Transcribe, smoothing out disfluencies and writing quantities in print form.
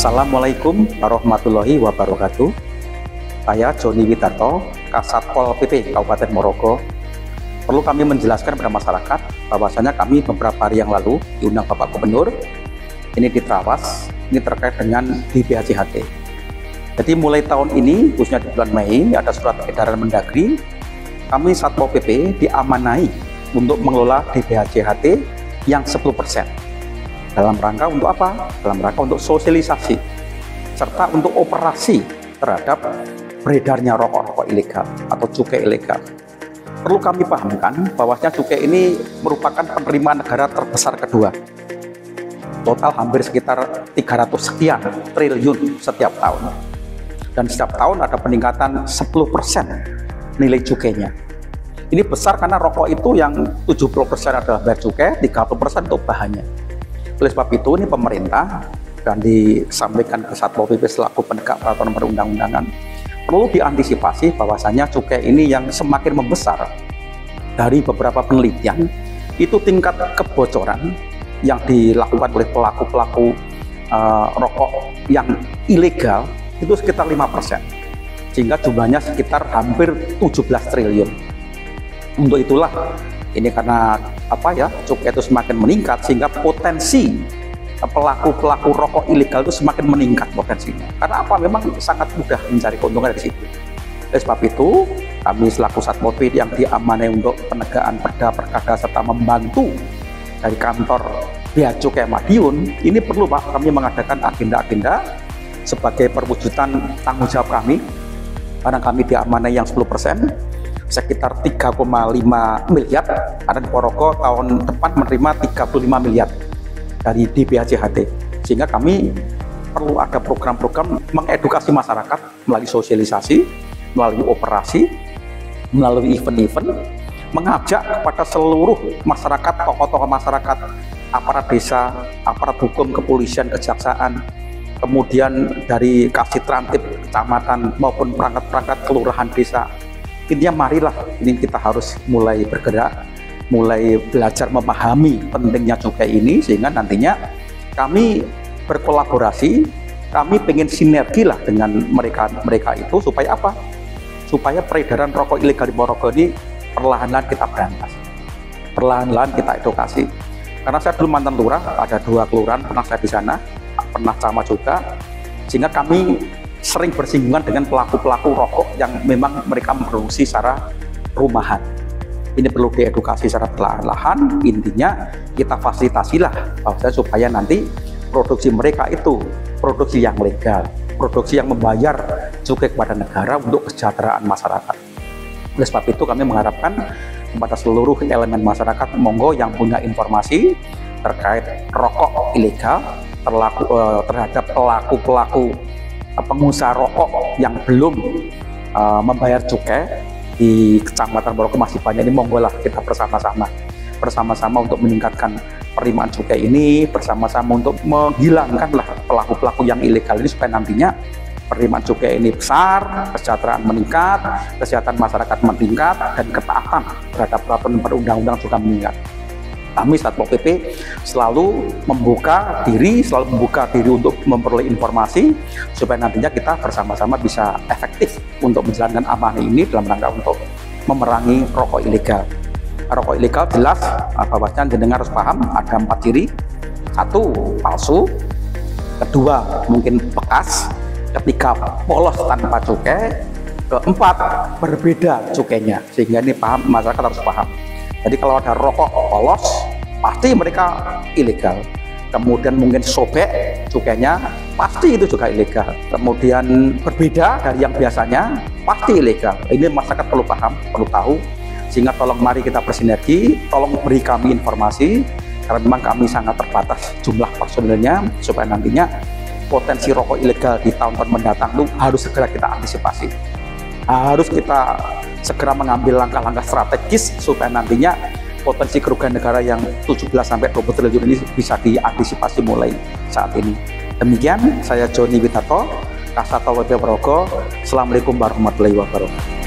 Assalamualaikum warahmatullahi wabarakatuh. Saya Joni Widarto, Kasatpol PP Kabupaten Morogo. Perlu kami menjelaskan kepada masyarakat bahwasanya kami beberapa hari yang lalu diundang Bapak Gubernur ini di Trawas, ini terkait dengan DBHJHT. Jadi mulai tahun ini, khususnya di bulan Mei, ada surat edaran Mendagri, kami Satpol PP diamanai untuk mengelola DBHJHT yang 10%. Dalam rangka untuk apa? Dalam rangka untuk sosialisasi serta untuk operasi terhadap beredarnya rokok-rokok ilegal atau cukai ilegal. Perlu kami pahamkan bahwasanya cukai ini merupakan penerimaan negara terbesar kedua. Total hampir sekitar 300 sekian triliun setiap tahun. Dan setiap tahun ada peningkatan 10% nilai cukainya. Ini besar karena rokok itu yang 70% adalah bayar cukai, 30% untuk bahannya. Oleh sebab itu, ini pemerintah dan disampaikan ke Satpol PP selaku penegak peraturan perundang-undangan perlu diantisipasi bahwasanya cukai ini yang semakin membesar. Dari beberapa penelitian, itu tingkat kebocoran yang dilakukan oleh pelaku-pelaku rokok yang ilegal itu sekitar 5%, sehingga jumlahnya sekitar hampir 17 triliun. Untuk itulah ini karena cukai itu semakin meningkat sehingga potensi pelaku-pelaku rokok ilegal itu semakin meningkat potensinya. Karena apa? Memang sangat mudah mencari keuntungan dari situ. Oleh sebab itu, kami selaku Satpol PP yang diamanai untuk penegakan perda perkada serta membantu dari kantor Bea Cukai Madiun, ini perlu Pak kami mengadakan agenda-agenda sebagai perwujudan tanggung jawab kami. Karena kami diamanai yang 10%. Sekitar 3,5 miliar, karena di Morogo tahun depan menerima 35 miliar dari DBHJHT. Sehingga kami perlu ada program-program mengedukasi masyarakat melalui sosialisasi, melalui operasi, melalui event-event, mengajak kepada seluruh masyarakat, tokoh-tokoh masyarakat, aparat desa, aparat hukum, kepolisian, kejaksaan, kemudian dari kasih trantip kecamatan maupun perangkat-perangkat kelurahan desa. Intinya marilah ini kita harus mulai bergerak, mulai belajar memahami pentingnya cukai ini, sehingga nantinya kami berkolaborasi, kami pengen sinergi lah dengan mereka itu supaya apa? Supaya peredaran rokok ilegal di Morogo ini perlahan-lahan kita berantas, perlahan-lahan kita edukasi. Karena saya dulu mantan lurah, ada 2 kelurahan pernah saya di sana, pernah camat juga, sehingga kami sering bersinggungan dengan pelaku-pelaku rokok yang memang mereka memproduksi secara rumahan. Ini perlu diedukasi secara perlahan-lahan, intinya kita fasilitasilah supaya nanti produksi mereka itu produksi yang legal, produksi yang membayar cukai kepada negara untuk kesejahteraan masyarakat. Oleh sebab itu kami mengharapkan kepada seluruh elemen masyarakat, monggo yang punya informasi terkait rokok ilegal terhadap pelaku-pelaku pengusaha rokok yang belum membayar cukai di Kecamatan Morogo masih banyak. Ini monggo lah kita bersama-sama untuk meningkatkan penerimaan cukai ini, bersama-sama untuk menghilangkanlah pelaku-pelaku yang ilegal ini supaya nantinya penerimaan cukai ini besar, kesejahteraan meningkat, kesehatan masyarakat meningkat, dan ketaatan terhadap peraturan perundang-undang juga meningkat. Kami Satpol PP selalu membuka diri untuk memperoleh informasi supaya nantinya kita bersama-sama bisa efektif untuk menjalankan amanah ini dalam rangka untuk memerangi rokok ilegal. Rokok ilegal jelas bahwasanya jenengan harus paham ada 4 ciri. 1, palsu. 2, mungkin bekas. 3, polos tanpa cukai. 4, berbeda cukainya. Sehingga ini paham, masyarakat harus paham. Jadi kalau ada rokok polos, pasti mereka ilegal. Kemudian mungkin sobek cukainya, pasti itu juga ilegal. Kemudian berbeda dari yang biasanya, pasti ilegal. Ini masyarakat perlu paham, perlu tahu. Sehingga tolong mari kita bersinergi, tolong beri kami informasi, karena memang kami sangat terbatas jumlah personilnya, supaya nantinya potensi rokok ilegal di tahun-tahun mendatang itu harus segera kita antisipasi. Harus kita segera mengambil langkah-langkah strategis supaya nantinya potensi kerugian negara yang 17-20 triliun ini bisa diantisipasi mulai saat ini. Demikian, saya Joni Widarto, Kasatpol PP Morogo. Assalamualaikum warahmatullahi wabarakatuh.